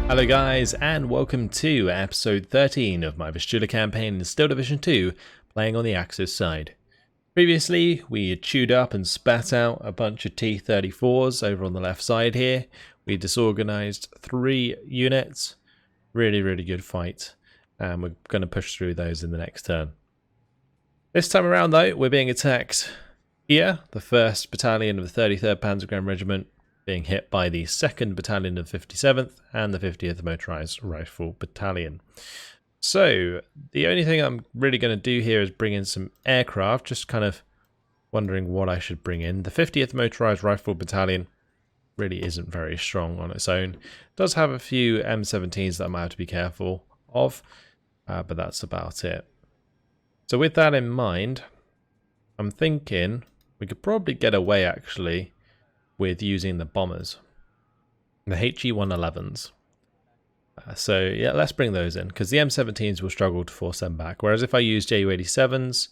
Hello guys, and welcome to episode 13 of my Vistula campaign in Steel Division 2, playing on the Axis side. Previously, we had chewed up and spat out a bunch of T-34s over on the left side here. We disorganized 3 units. Really good fight, and we're going to push through those in the next turn. This time around though, we're being attacked here, the 1st Battalion of the 33rd Panzergrenadier Regiment, being hit by the 2nd Battalion of 57th and the 50th Motorised Rifle Battalion. So, the only thing I'm really going to do here is bring in some aircraft, just kind of wondering what I should bring in. The 50th Motorised Rifle Battalion really isn't very strong on its own. It does have a few M17s that I might have to be careful of, but that's about it. So with that in mind, I'm thinking we could probably get away actually with using the bombers, the HE-111s. So yeah, let's bring those in, because the M17s will struggle to force them back, whereas if I use Ju-87s,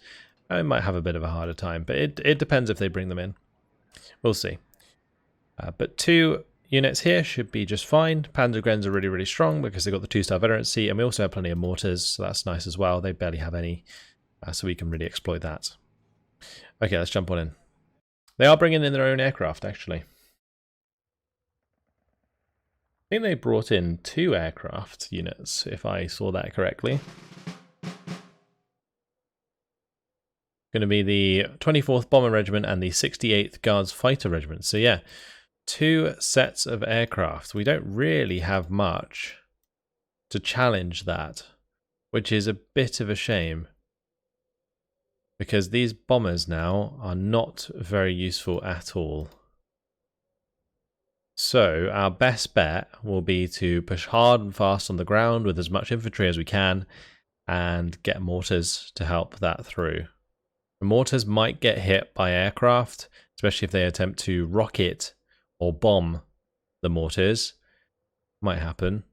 I might have a bit of a harder time, but it depends if they bring them in. We'll see. But 2 units here should be just fine. Panzergrens are really strong because they've got the 2-star veterancy, and we also have plenty of mortars, so that's nice as well. They barely have any, so we can really exploit that. Okay, let's jump on in. They are bringing in their own aircraft, actually. I think they brought in 2 aircraft units, if I saw that correctly. Going to be the 24th Bomber Regiment and the 68th Guards Fighter Regiment. So yeah, 2 sets of aircraft. We don't really have much to challenge that, which is a bit of a shame, because these bombers now are not very useful at all. So our best bet will be to push hard and fast on the ground with as much infantry as we can and get mortars to help that through. The mortars might get hit by aircraft, especially if they attempt to rocket or bomb the mortars. Might happen.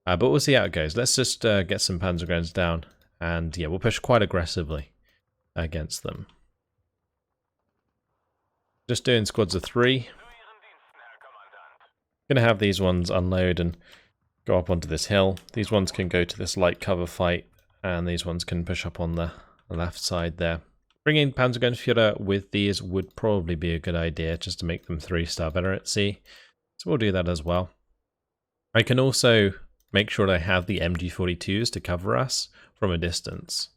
But we'll see how it goes. Let's just get some Panzergrens down, and yeah, we'll push quite aggressively against them. Just doing squads of 3. Gonna have these ones unload and go up onto this hill. These ones can go to this light cover fight, and these ones can push up on the left side there. Bringing Panzergrenführer with these would probably be a good idea, just to make them 3-star veterancy. So we'll do that as well. I can also make sure that I have the MG42s to cover us from a distance.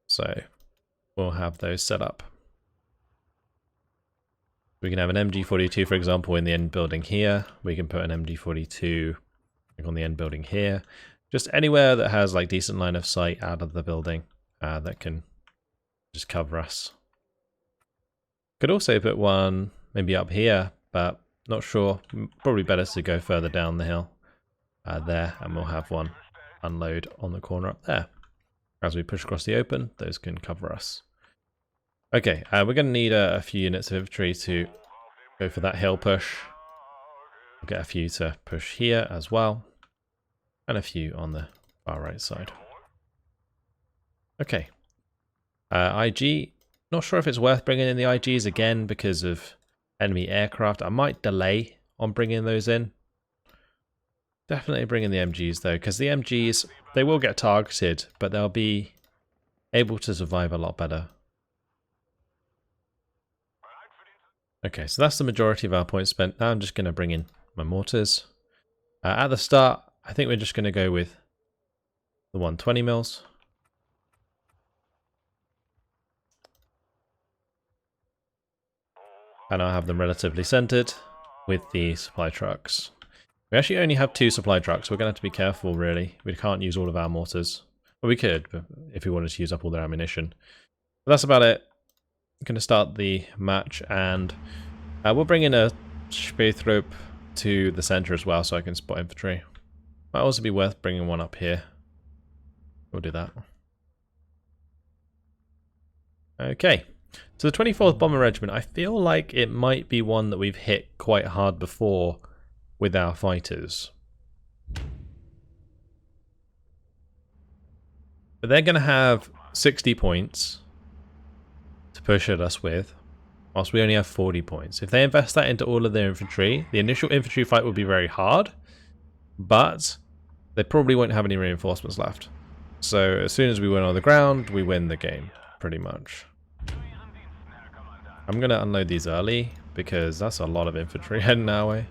So we'll have those set up. We can have an MG42, for example, in the end building here. We can put an MG42 on the end building here. Just anywhere that has like decent line of sight out of the building that can just cover us. Could also put one maybe up here, but not sure. Probably better to go further down the hill there, and we'll have one unload on the corner up there. As we push across the open, those can cover us. Okay, we're going to need a few units of infantry to go for that hill push. We'll get a few to push here as well, and a few on the far right side. Okay. IG, not sure if it's worth bringing in the IGs again because of enemy aircraft. I might delay on bringing those in. Definitely bring in the MGs though, because the MGs, they will get targeted, but they'll be able to survive a lot better. Okay, so that's the majority of our points spent. Now I'm just going to bring in my mortars. At the start, I think we're just going to go with the 120 mils. And I'll have them relatively centered with the supply trucks. We actually only have 2 supply trucks. We're going to have to be careful, really. We can't use all of our mortars. Well, we could, but if we wanted to use up all their ammunition. But that's about it. I'm going to start the match, and we'll bring in a Spähtrupp to the center as well, so I can spot infantry. Might also be worth bringing one up here. We'll do that. Okay. So the 24th Bomber Regiment, I feel like it might be one that we've hit quite hard before with our fighters. But they're going to have 60 points to push at us with, whilst we only have 40 points. If they invest that into all of their infantry, the initial infantry fight will be very hard, but they probably won't have any reinforcements left. So as soon as we win on the ground, we win the game, pretty much. I'm going to unload these early, because that's a lot of infantry heading our way.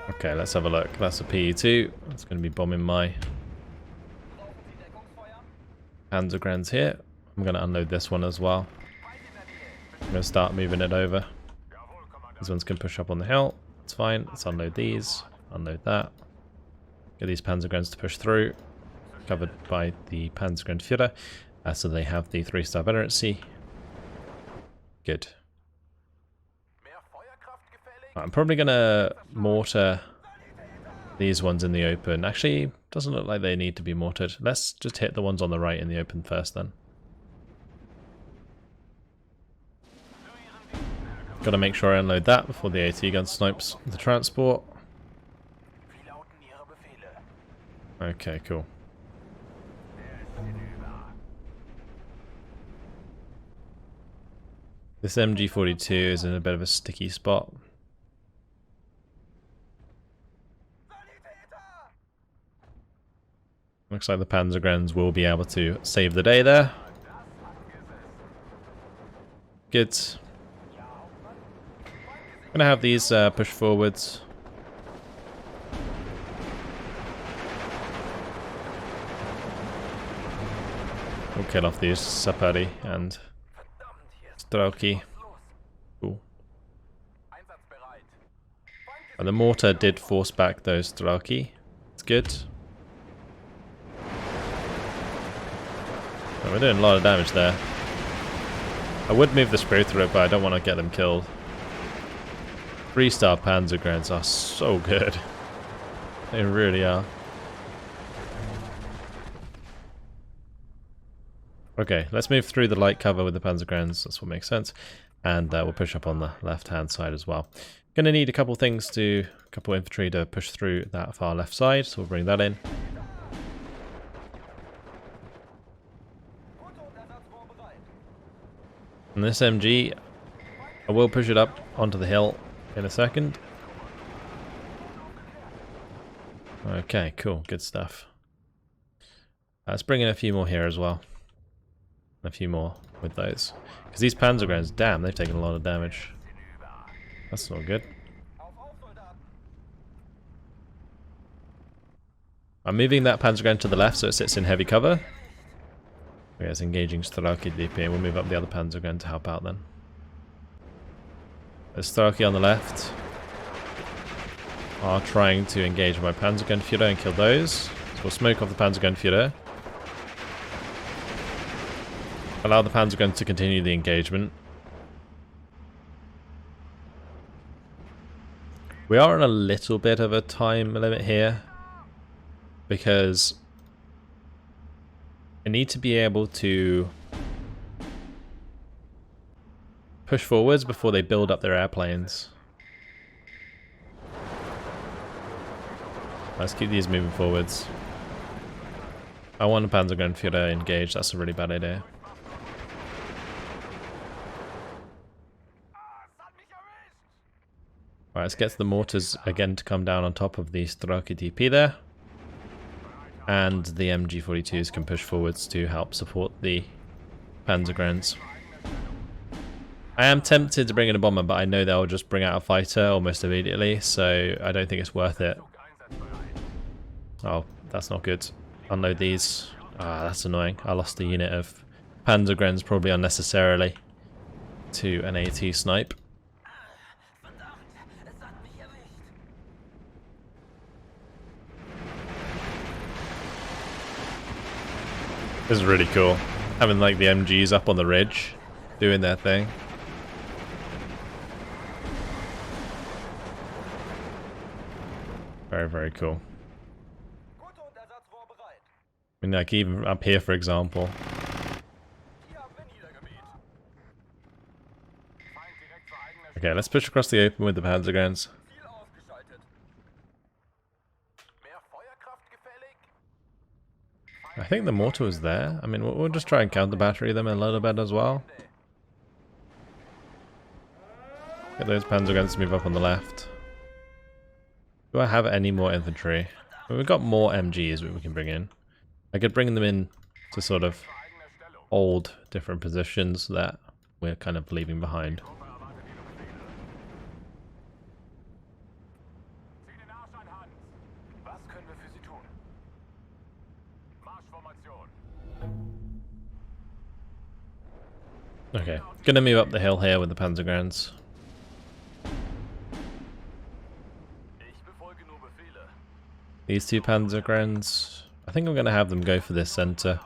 Okay, let's have a look. That's a PE2. That's going to be bombing my Panzergrenz here. I'm going to unload this one as well. I'm going to start moving it over. These ones can push up on the hill. It's fine. Let's unload these. Unload that. Get these Panzergrenz to push through. Covered by the Panzergrenführer. So they have the 3-star veterancy. Good. I'm probably going to mortar these ones in the open. Actually, doesn't look like they need to be mortared. Let's just hit the ones on the right in the open first then. Got to make sure I unload that before the AT gun snipes the transport. Okay, cool. This MG42 is in a bit of a sticky spot. Looks like the Panzergrenz will be able to save the day there. Good. I'm gonna have these push forwards. We'll kill off these Sapari and Strelki. Cool. And the mortar did force back those Strelki. It's good. Oh, we're doing a lot of damage there. I would move the spear through it, but I don't want to get them killed. 3-star Panzergrenz are so good. They really are. Okay, let's move through the light cover with the Panzergrenz. That's what makes sense. And we'll push up on the left-hand side as well. Gonna need a couple infantry to push through that far left side, so we'll bring that in. And this MG, I will push it up onto the hill in a second. Okay, cool, good stuff. Let's bring in a few more here as well. A few more with those. Because these Panzergrenz, damn, they've taken a lot of damage. That's not good. I'm moving that Panzergrenz to the left so it sits in heavy cover. Okay, it's engaging Strelki DP, and we'll move up the other Panzergrenz to help out then. There's Strelki on the left. Are trying to engage my Panzergrenführer and kill those. So we'll smoke off the Panzergrenführer. Allow the Panzergrenz to continue the engagement. We are on a little bit of a time limit here, because I need to be able to push forwards before they build up their airplanes. Let's keep these moving forwards. I want the Panzergrenführer engaged, that's a really bad idea. Alright, let's get the mortars again to come down on top of the Strelki DP there. And the MG42s can push forwards to help support the Panzergrenz. I am tempted to bring in a bomber, but I know they'll just bring out a fighter almost immediately, so I don't think it's worth it. Oh, that's not good. Unload these. Ah, that's annoying. I lost a unit of Panzergrenz probably unnecessarily to an AT snipe. This is really cool. Having like the MGs up on the ridge, doing their thing. Very, very cool. I mean, like even up here, for example. Okay, let's push across the open with the Panzergrenz. I think the mortar was there. I mean, we'll just try and counter battery them a little bit as well. Get those panzer to move up on the left. Do I have any more infantry? Well, we've got more MGs that we can bring in. I could bring them in to sort of hold different positions that we're kind of leaving behind. Okay, gonna move up the hill here with the Panzergrenz. These two Panzergrenz, I think I'm gonna have them go for this center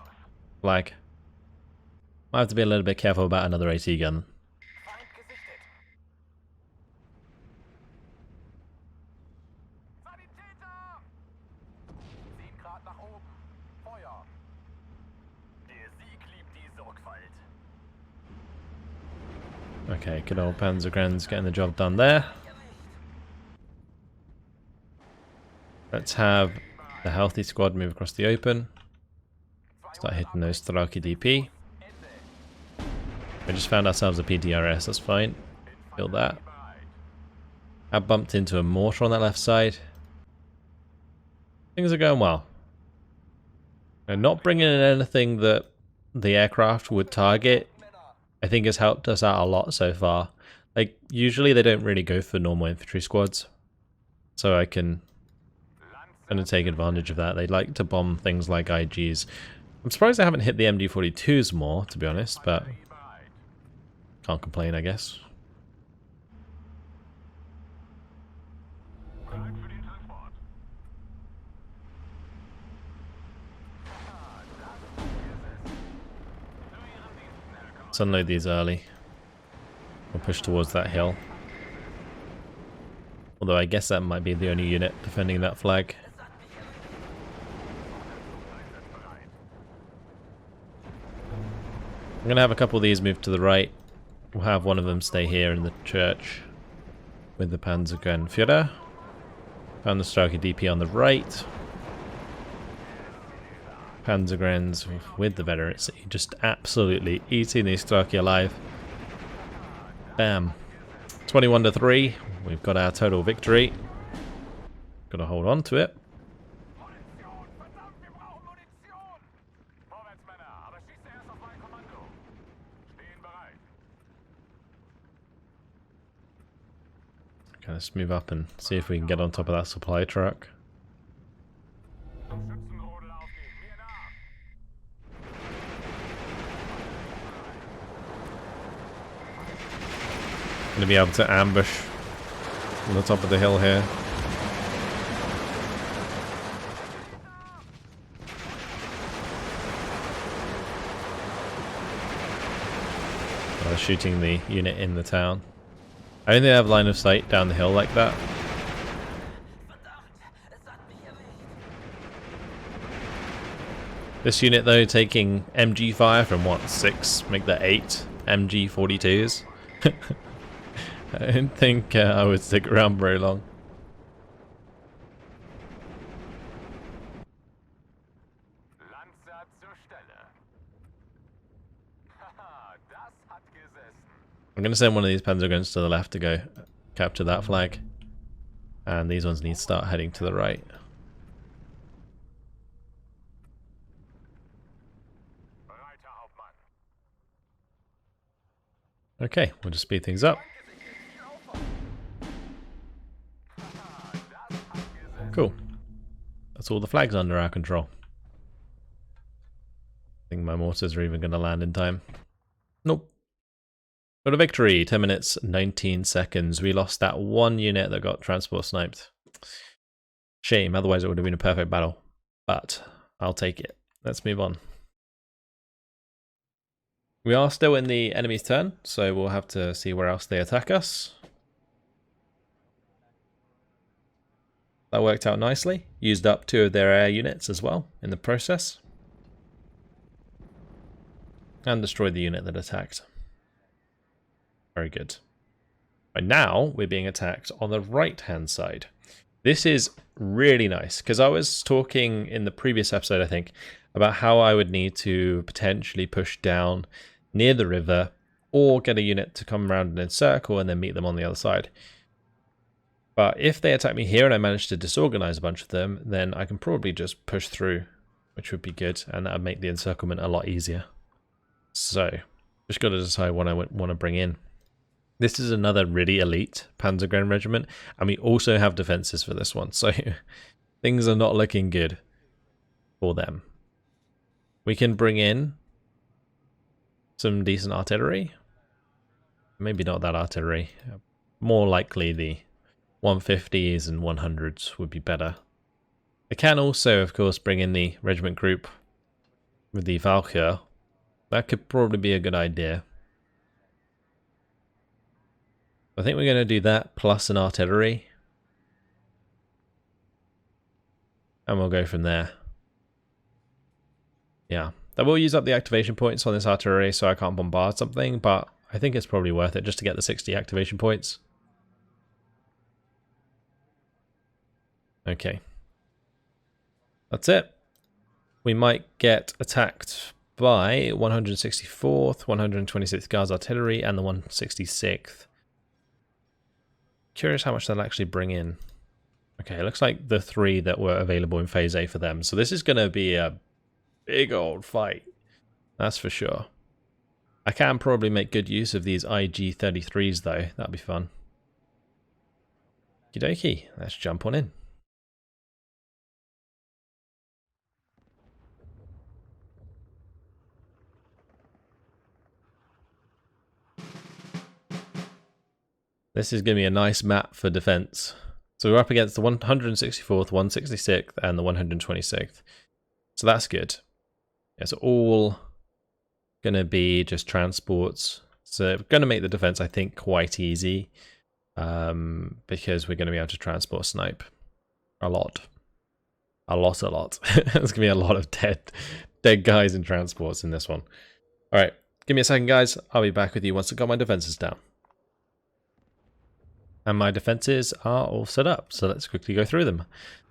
flag. Might have to be a little bit careful about another AT gun. Okay, good old Panzergrenz getting the job done there. Let's have the healthy squad move across the open. Start hitting those Strelky DP. We just found ourselves a PDRS, that's fine. Kill that. I bumped into a mortar on that left side. Things are going well. And not bringing in anything that the aircraft would target, I think has helped us out a lot so far. Like, usually they don't really go for normal infantry squads. So I can kind of take advantage of that. They like to bomb things like IGs. I'm surprised I haven't hit the MD-42s more, to be honest, but can't complain, I guess. Let's unload these early. We'll push towards that hill. Although I guess that might be the only unit defending that flag. I'm going to have a couple of these move to the right. We'll have one of them stay here in the church with the Panzergrenführer. Found the Strelky DP on the right. Panzergrenz with the veterans, just absolutely eating these Strelky alive. Bam. 21-3. We've got our total victory. Got to hold on to it. Okay, let's move up and see if we can get on top of that supply truck. Going to be able to ambush on the top of the hill here. I was shooting the unit in the town. I don't think they have line of sight down the hill like that. This unit though taking MG fire from what, 6, make that 8 MG 42s. I didn't think I would stick around very long. I'm going to send one of these Panzergrenz to the left to go capture that flag. And these ones need to start heading to the right. Okay, we'll just speed things up. Cool. That's all the flags under our control. I think my mortars are even going to land in time. Nope. Got a victory, 10 minutes, 19 seconds. We lost that one unit that got transport sniped. Shame, otherwise it would have been a perfect battle. But I'll take it. Let's move on. We are still in the enemy's turn, so we'll have to see where else they attack us. That worked out nicely. Used up 2 of their air units as well in the process. And destroyed the unit that attacked. Very good. Right now, we're being attacked on the right-hand side. This is really nice, because I was talking in the previous episode, I think, about how I would need to potentially push down near the river or get a unit to come around and encircle and then meet them on the other side. But if they attack me here and I manage to disorganize a bunch of them, then I can probably just push through, which would be good, and that would make the encirclement a lot easier. So, just got to decide what I want to bring in. This is another really elite Panzergren regiment, and we also have defenses for this one, so things are not looking good for them. We can bring in some decent artillery. Maybe not that artillery. More likely the 150s and 100s would be better. I can also, of course, bring in the regiment group with the Valkyr. That could probably be a good idea. I think we're going to do that plus an artillery. And we'll go from there. Yeah, that will use up the activation points on this artillery, so I can't bombard something, but I think it's probably worth it just to get the 60 activation points. Okay. That's it. We might get attacked by 164th, 126th Guards Artillery, and the 166th. Curious how much they'll actually bring in. Okay, it looks like the 3 that were available in Phase A for them. So this is going to be a big old fight. That's for sure. I can probably make good use of these IG-33s though. That'd be fun. Okie dokie, let's jump on in. This is going to be a nice map for defense. So we're up against the 164th, 166th, and the 126th. So that's good. It's all going to be just transports. So we're going to make the defense, I think, quite easy. Because we're going to be able to transport snipe. A lot. There's going to be a lot of dead guys in transports in this one. Alright, give me a second, guys. I'll be back with you once I've got my defenses down. And my defenses are all set up, so let's quickly go through them.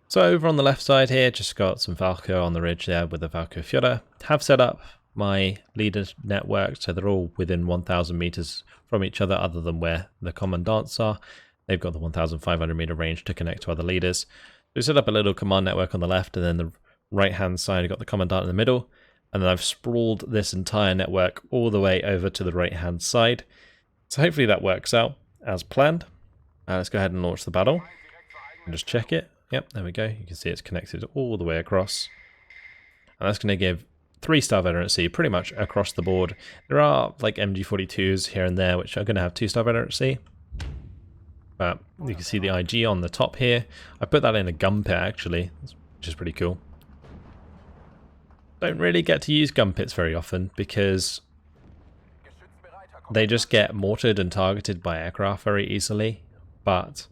So over on the left side here, just got some Valkyr on the ridge there with the Valkyr Fjorda. Have set up my leader network, so they're all within 1,000 meters from each other than where the commandants are. They've got the 1,500 meter range to connect to other leaders. We set up a little command network on the left, and then the right hand side I've got the commandant in the middle, and then I've sprawled this entire network all the way over to the right hand side. So hopefully that works out as planned. Let's go ahead and launch the battle and just check it. Yep, there we go. You can see it's connected all the way across. And that's going to give 3-star veterancy pretty much across the board. There are like MG42s here and there which are going to have 2-star veterancy. But you can see the IG on the top here. I put that in a gun pit actually, which is pretty cool. Don't really get to use gun pits very often because they just get mortared and targeted by aircraft very easily. But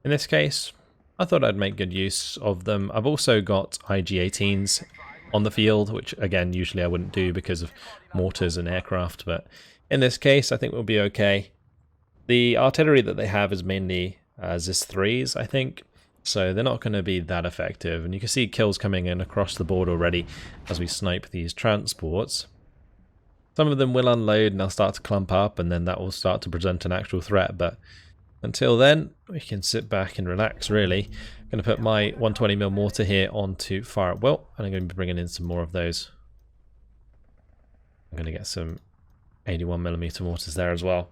in this case, I thought I'd make good use of them. I've also got IG-18s on the field, which again, usually I wouldn't do because of mortars and aircraft. But in this case, I think we'll be okay. The artillery that they have is mainly ZIS-3s, I think. So they're not going to be that effective. And you can see kills coming in across the board already as we snipe these transports. Some of them will unload and they'll start to clump up, and then that will start to present an actual threat. But until then, we can sit back and relax, really. I'm going to put my 120mm mortar here onto fire at will, and I'm going to be bringing in some more of those. I'm going to get some 81mm mortars there as well.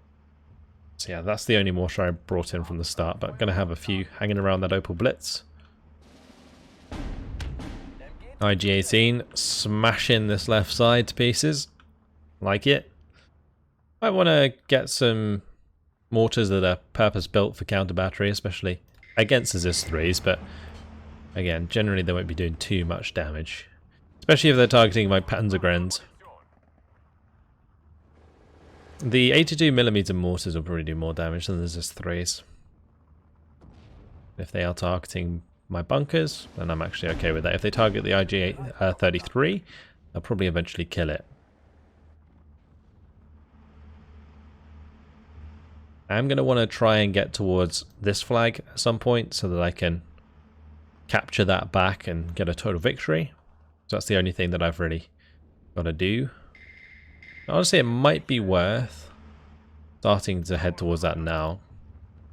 So yeah, that's the only mortar I brought in from the start, but I'm going to have a few hanging around that Opal Blitz. IG-18, smashing this left side to pieces. Like it. I want to get some mortars that are purpose-built for counter-battery, especially against the ZIS-3s, but again, generally they won't be doing too much damage. Especially if they're targeting my Panzergrens. The 82mm mortars will probably do more damage than the ZIS-3s. If they are targeting my bunkers, then I'm actually okay with that. If they target the IG-33, they'll probably eventually kill it. I'm going to want to try and get towards this flag at some point so that I can capture that back and get a total victory. So that's the only thing that I've really got to do. Honestly, it might be worth starting to head towards that now.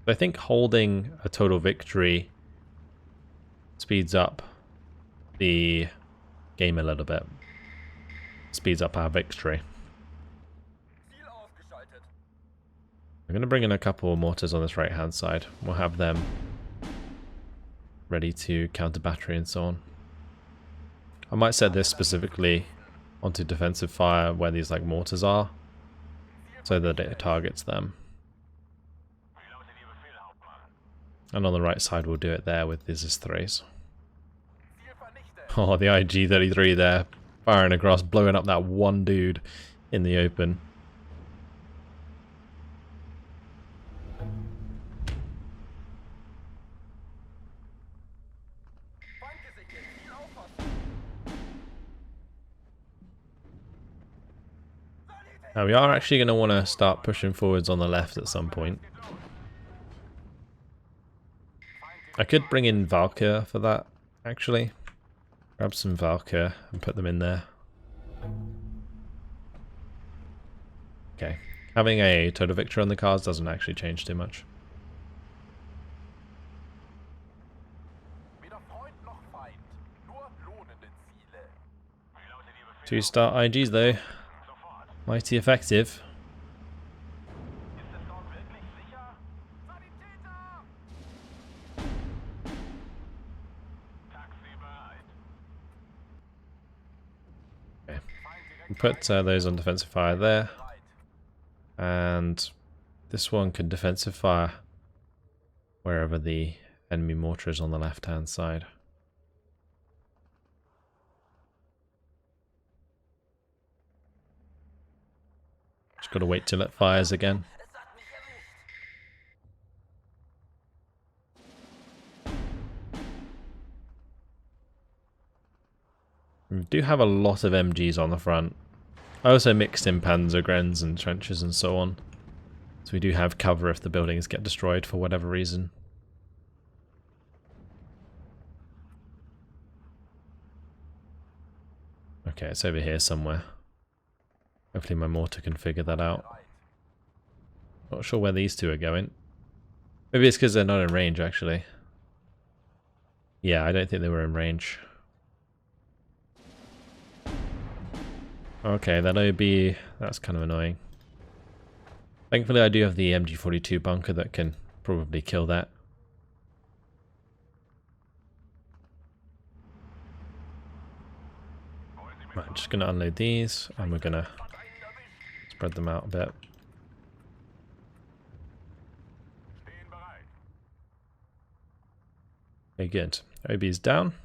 I think holding a total victory speeds up the game a little bit. Speeds up our victory. I'm going to bring in a couple of mortars on this right hand side. We'll have them ready to counter battery and so on. I might set this specifically onto defensive fire where these like mortars are, so that it targets them. And on the right side we'll do it there with these S3s. Oh, the IG-33 there, firing across, blowing up that one dude in the open. Now we are actually going to want to start pushing forwards on the left at some point. I could bring in Valkyr for that, actually. Grab some Valkyr and put them in there. Okay. Having a total victory on the cards doesn't actually change too much. 2-star IGs though. Mighty effective. Okay. Put those on defensive fire there. And this one can defensive fire wherever the enemy mortar is on the left hand side. Just gotta wait till it fires again. We do have a lot of MGs on the front. I also mixed in Panzergrens and trenches and so on. So we do have cover if the buildings get destroyed for whatever reason. Okay, it's over here somewhere. Hopefully my mortar can figure that out. Not sure where these two are going. Maybe it's because they're not in range, actually. Yeah, I don't think they were in range. Okay, that OB, that's kind of annoying. Thankfully I do have the MG42 bunker that can probably kill that. Right, I'm just going to unload these and we're going to spread them out a bit. Okay, good. OB is down.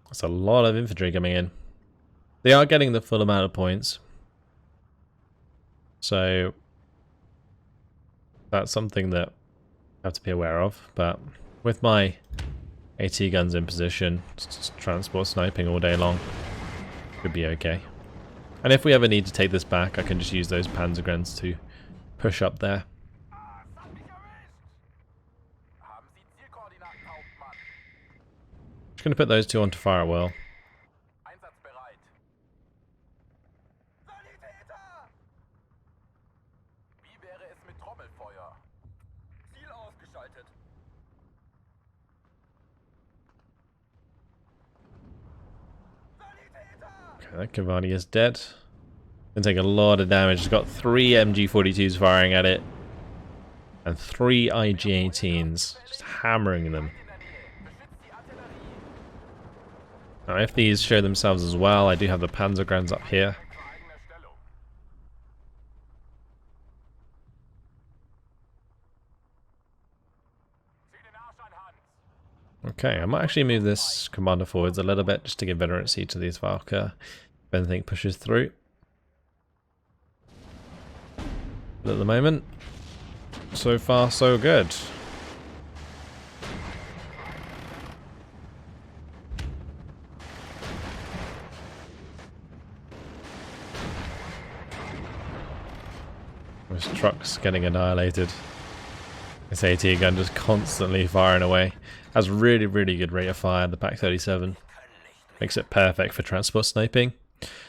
That's a lot of infantry coming in. They are getting the full amount of points. So that's something that I have to be aware of. But with my AT guns in position, just transport sniping all day long, should be okay. And if we ever need to take this back, I can just use those Panzergrens to push up there. Just going to put those two onto fire at will. Okay, that Cavani is dead. Gonna take a lot of damage. It's got 3 MG42s firing at it. And 3 IG-18s. Just hammering them. Now if these show themselves as well, I do have the Panzergrens up here. Okay, I might actually move this commander forwards a little bit just to give veterancy to these Valkyr if anything pushes through. But at the moment, so far so good. This truck's getting annihilated. This AT gun just constantly firing away. Has really, really good rate of fire, the Pak 37. Makes it perfect for transport sniping.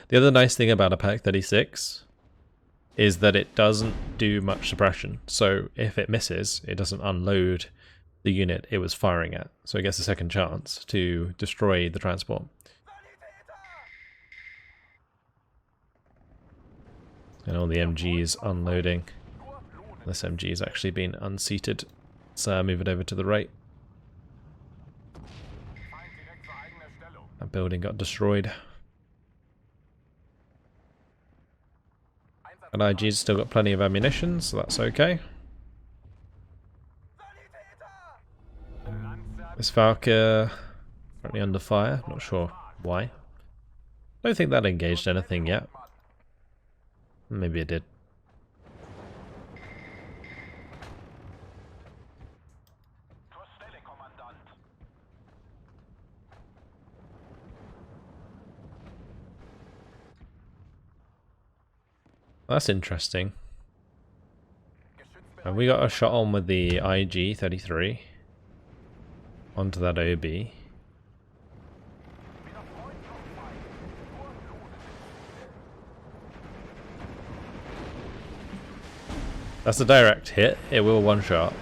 The other nice thing about a Pak 36 is that it doesn't do much suppression. So if it misses, it doesn't unload the unit it was firing at. So it gets a second chance to destroy the transport. And all the MGs unloading. This MG has actually been unseated. So move it over to the right. That building got destroyed. And IG's still got plenty of ammunition, so that's okay. This Valkyr currently under fire, not sure why. Don't think that engaged anything yet. Maybe it did. That's interesting. And we got a shot on with the IG-33 onto that OB. That's a direct hit. It will one shot.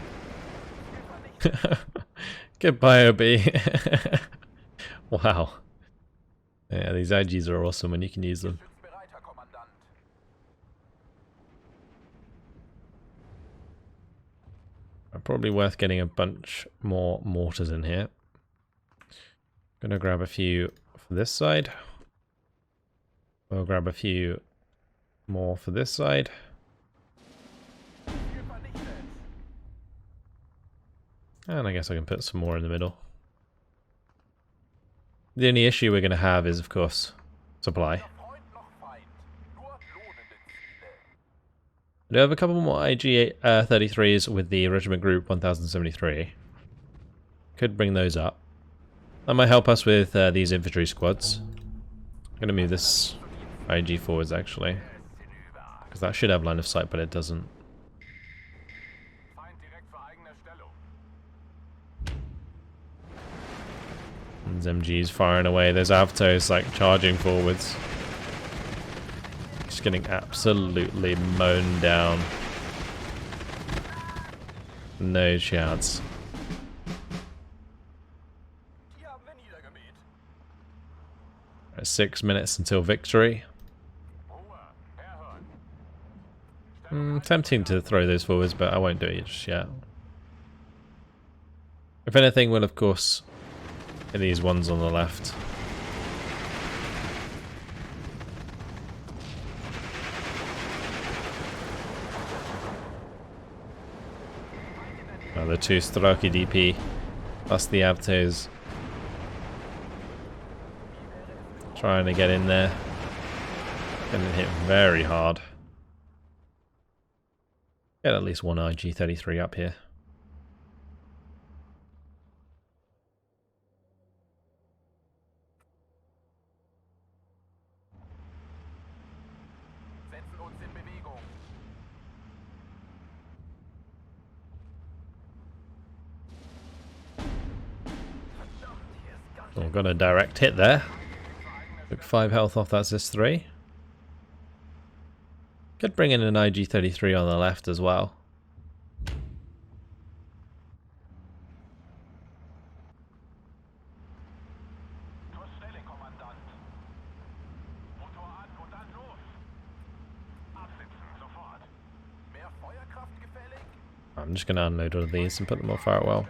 Goodbye, OB. Wow. Yeah, these IGs are awesome when you can use them. Probably worth getting a bunch more mortars in here. Gonna grab a few for this side. We'll grab a few more for this side. And I guess I can put some more in the middle. The only issue we're going to have is, of course, supply. I do have a couple more IG-33s with the Regiment Group 1073. Could bring those up. That might help us with these infantry squads. I'm going to move this IG forwards, actually. Because that should have line of sight, but it doesn't. There's MGs firing away. There's Avtos like charging forwards. Just getting absolutely mown down. No chance. 6 minutes until victory. Tempting to throw those forwards, but I won't do it just yet. If anything, we'll of course hit these ones on the left. The two Straki DP plus the Avtos trying to get in there. Getting hit very hard. Get at least one IG-33 up here. Oh, got a direct hit there. Took 5 health off that SIS-3. Could bring in an IG-33 on the left as well. I'm just going to unload all of these and put them on fire well.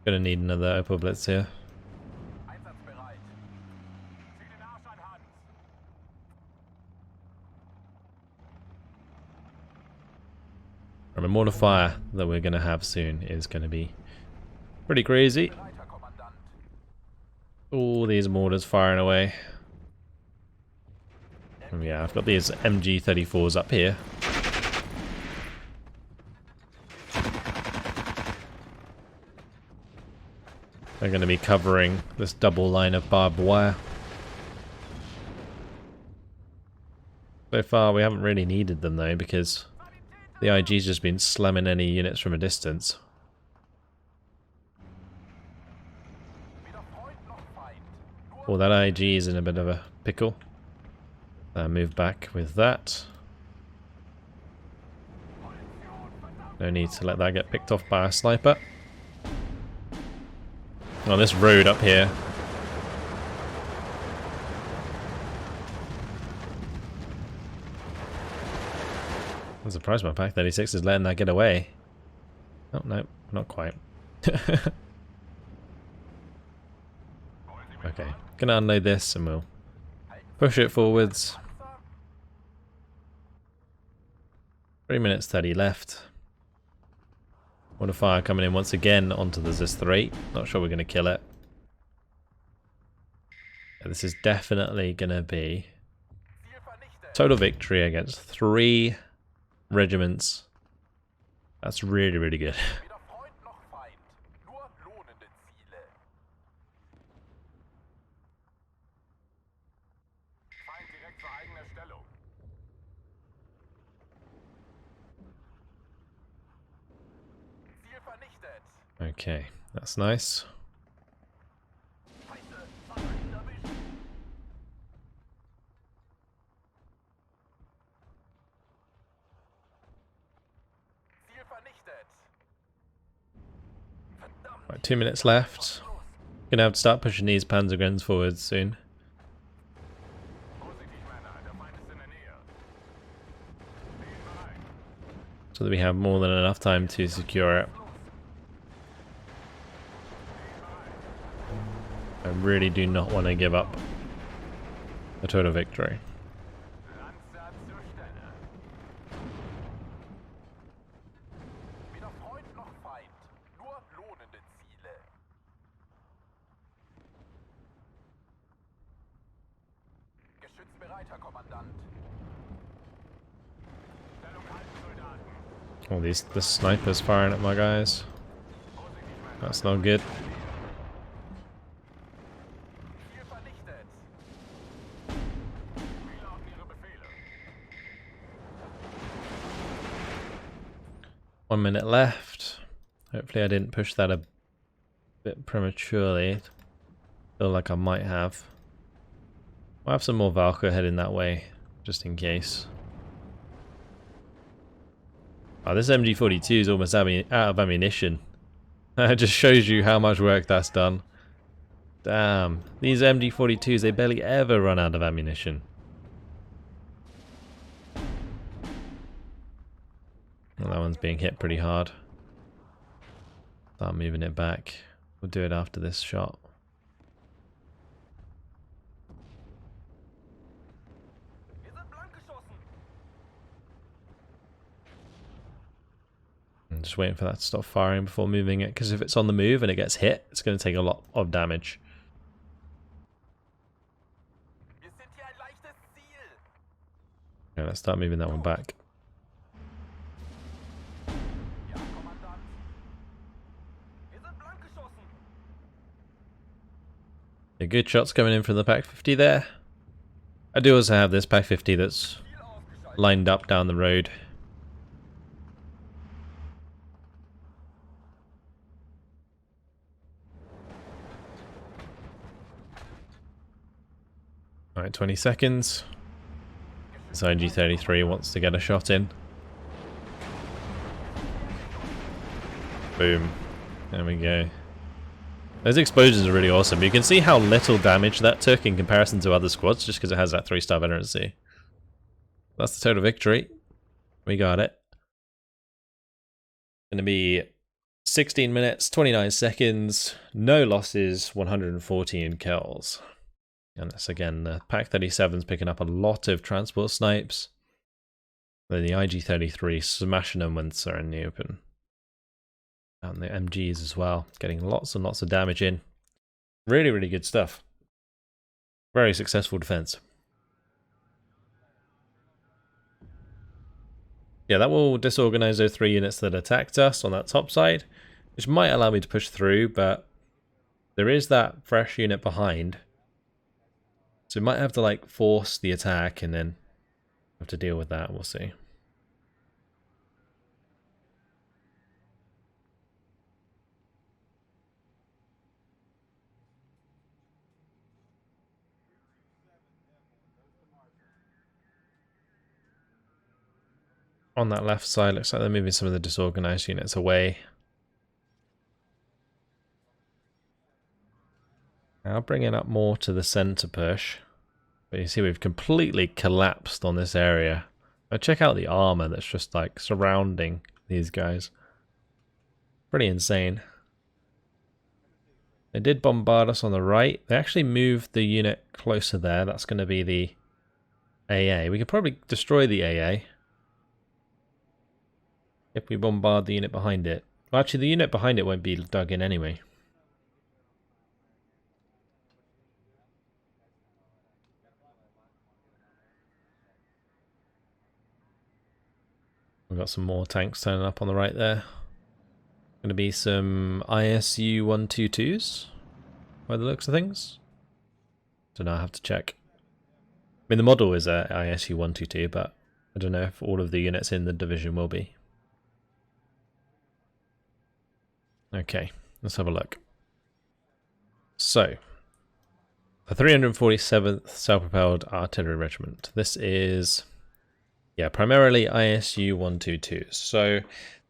Gonna need another Opel Blitz here. And the mortar fire that we're gonna have soon is gonna be pretty crazy. All these mortars firing away. And yeah, I've got these MG-34s up here. They're going to be covering this double line of barbed wire. So far we haven't really needed them though, because the IG's just been slamming any units from a distance. Oh, that IG is in a bit of a pickle. Move back with that. No need to let that get picked off by a sniper. Oh, this road up here. I'm surprised my Pack 36 is letting that get away. Oh, no, not quite. Okay, gonna unload this and we'll push it forwards. 3 minutes 30 left. Water fire coming in once again onto the ZIS-3. Not sure we're going to kill it. Yeah, this is definitely going to be total victory against 3 regiments. That's really, really good. Okay, that's nice. Right, 2 minutes left. Gonna have to start pushing these Panzergrens forward soon. So that we have more than enough time to secure it. I really do not want to give up a total victory. Oh, the snipers firing at my guys. That's not good. One minute left. Hopefully I didn't push that a bit prematurely. Feel like I might have. I'll have some more Valkyr heading that way, just in case. Oh, this MG42 is almost out of ammunition. It just shows you how much work that's done. Damn. These MG42s, they barely ever run out of ammunition. Well, that one's being hit pretty hard. Start moving it back. We'll do it after this shot. I'm just waiting for that to stop firing before moving it, because if it's on the move and it gets hit, it's going to take a lot of damage. Yeah, let's start moving that one back. The good shots coming in from the Pack 50 there. I do also have this Pack 50 that's lined up down the road. Alright, 20 seconds. This IG-33 wants to get a shot in. Boom. There we go. Those explosions are really awesome. You can see how little damage that took in comparison to other squads, just because it has that 3-star veterancy. That's the total victory. We got it. Going to be 16 minutes, 29 seconds, no losses, 114 kills. And that's again, the Pack 37's picking up a lot of transport snipes. Then the IG-33 smashing them when they're in the open. And the MGs as well, getting lots and lots of damage in. Really, really good stuff. Very successful defense. Yeah, that will disorganize those 3 units that attacked us on that top side, which might allow me to push through, but There is that fresh unit behind. So we might have to like force the attack and then have to deal with that. We'll see. On that left side, looks like they're moving some of the disorganized units away. Now bringing up more to the center push. But you see we've completely collapsed on this area. Now check out the armor that's just like surrounding these guys. Pretty insane. They did bombard us on the right. They actually moved the unit closer there. That's going to be the AA. We could probably destroy the AA if we bombard the unit behind it. Well, actually, the unit behind it won't be dug in anyway. We've got some more tanks turning up on the right there. Going to be some ISU 122s by the looks of things. Don't know, I have to check. I mean, the model is a ISU 122, but I don't know if all of the units in the division will be. Okay, let's have a look. So, the 347th Self-Propelled Artillery Regiment. This is, yeah, primarily ISU 122s. So,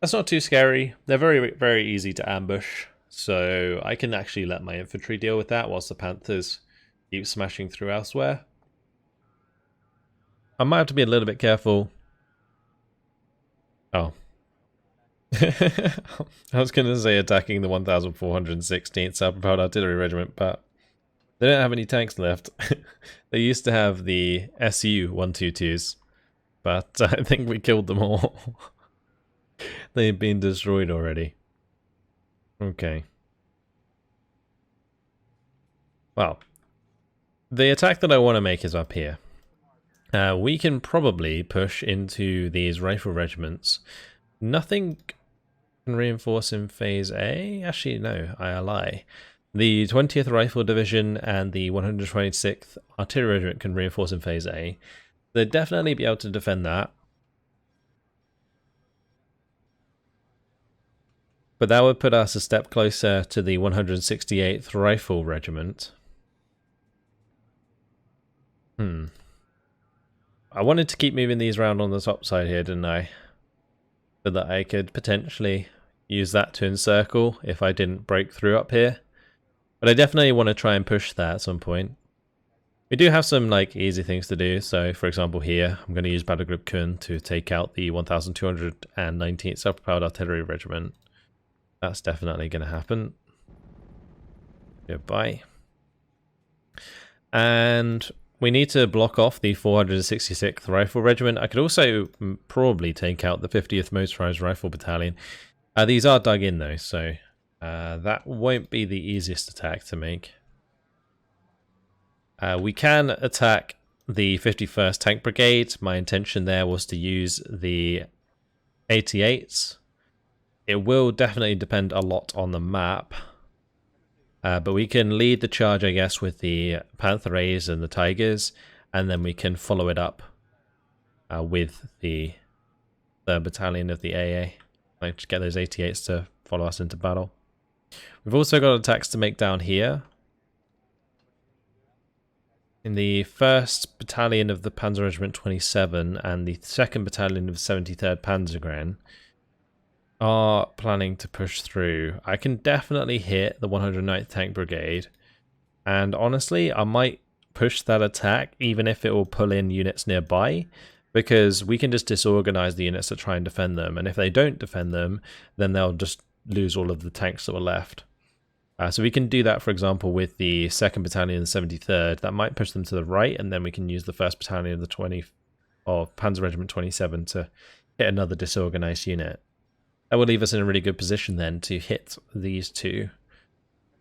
that's not too scary. They're very, very easy to ambush. So, I can actually let my infantry deal with that whilst the Panthers keep smashing through elsewhere. I might have to be a little bit careful. Oh. I was going to say attacking the 1416th Self-Propelled Artillery Regiment, but they don't have any tanks left. They used to have the SU 122s, but I think we killed them all. They've been destroyed already. Okay. Well, the attack that I want to make is up here. We can probably push into these rifle regiments. Nothing can reinforce in Phase A. Actually, no, I lie. The 20th Rifle Division and the 126th Artillery Regiment can reinforce in Phase A. They'd definitely be able to defend that. But that would put us a step closer to the 168th Rifle Regiment. I wanted to keep moving these around on the top side here, didn't I? So that I could potentially use that to encircle if I didn't break through up here. But I definitely want to try and push that at some point. We do have some like easy things to do. So for example here, I'm going to use Battle Group Kun to take out the 1219th Self-Propelled Artillery Regiment. That's definitely going to happen. Goodbye. And we need to block off the 466th Rifle Regiment. I could also probably take out the 50th Motorized Rifle Battalion. These are dug in though, so that won't be the easiest attack to make. We can attack the 51st Tank Brigade. My intention there was to use the 88s. It will definitely depend a lot on the map. But we can lead the charge, I guess, with the Panther A's and the Tigers, and then we can follow it up with the 3rd Battalion of the AA. Like, just get those 88s to follow us into battle. We've also got attacks to make down here. In the 1st Battalion of the Panzer Regiment 27 and the 2nd Battalion of the 73rd Panzergren are planning to push through. I can definitely hit the 109th Tank Brigade, and honestly I might push that attack even if it will pull in units nearby, because we can just disorganize the units that try and defend them, and if they don't defend them then they'll just lose all of the tanks that were left. So we can do that, for example, with the 2nd Battalion and the 73rd. That might push them to the right, and then we can use the 1st Battalion of the Panzer Regiment 27 to hit another disorganized unit. That would leave us in a really good position then to hit these two,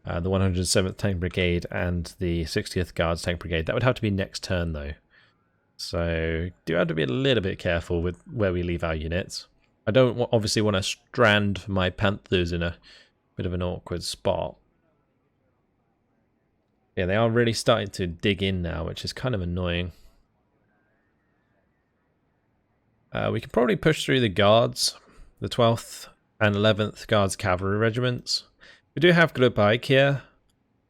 the 107th Tank Brigade and the 60th Guards Tank Brigade. That would have to be next turn though, so do have to be a little bit careful with where we leave our units. I don't obviously want to strand my Panthers in a bit of an awkward spot. Yeah, they are really starting to dig in now, which is kind of annoying. We can probably push through the guards, the 12th and 11th Guards Cavalry Regiments. We do have Gruppe here,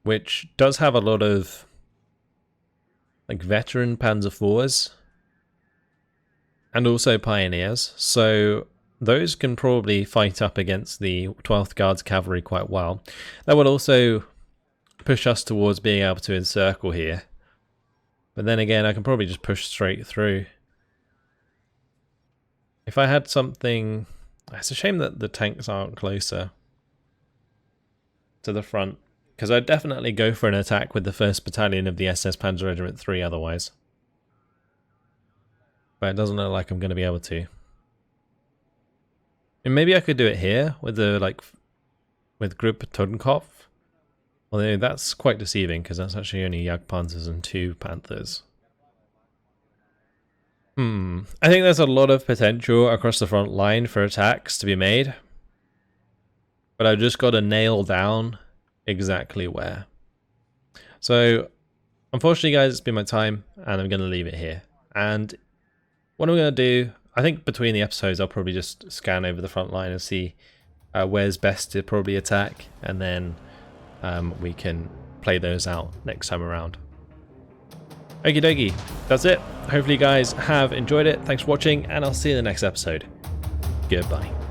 which does have a lot of like veteran Panzer IVs and also Pioneers, so those can probably fight up against the 12th Guards Cavalry quite well. That would also push us towards being able to encircle here. But then again, I can probably just push straight through. If I had something... It's a shame that the tanks aren't closer to the front, because I'd definitely go for an attack with the 1st Battalion of the SS Panzer Regiment 3 otherwise. But it doesn't look like I'm going to be able to. And maybe I could do it here with the with Gruppe Totenkopf. Although that's quite deceiving because that's actually only Jagdpanzers and 2 Panthers. I think there's a lot of potential across the front line for attacks to be made. But I've just got to nail down exactly where. So, unfortunately guys, it's been my time and I'm going to leave it here. And what I'm going to do, I think between the episodes I'll probably just scan over the front line and see where's best to probably attack. And then we can play those out next time around. Okie dokie, that's it. Hopefully you guys have enjoyed it. Thanks for watching, and I'll see you in the next episode. Goodbye.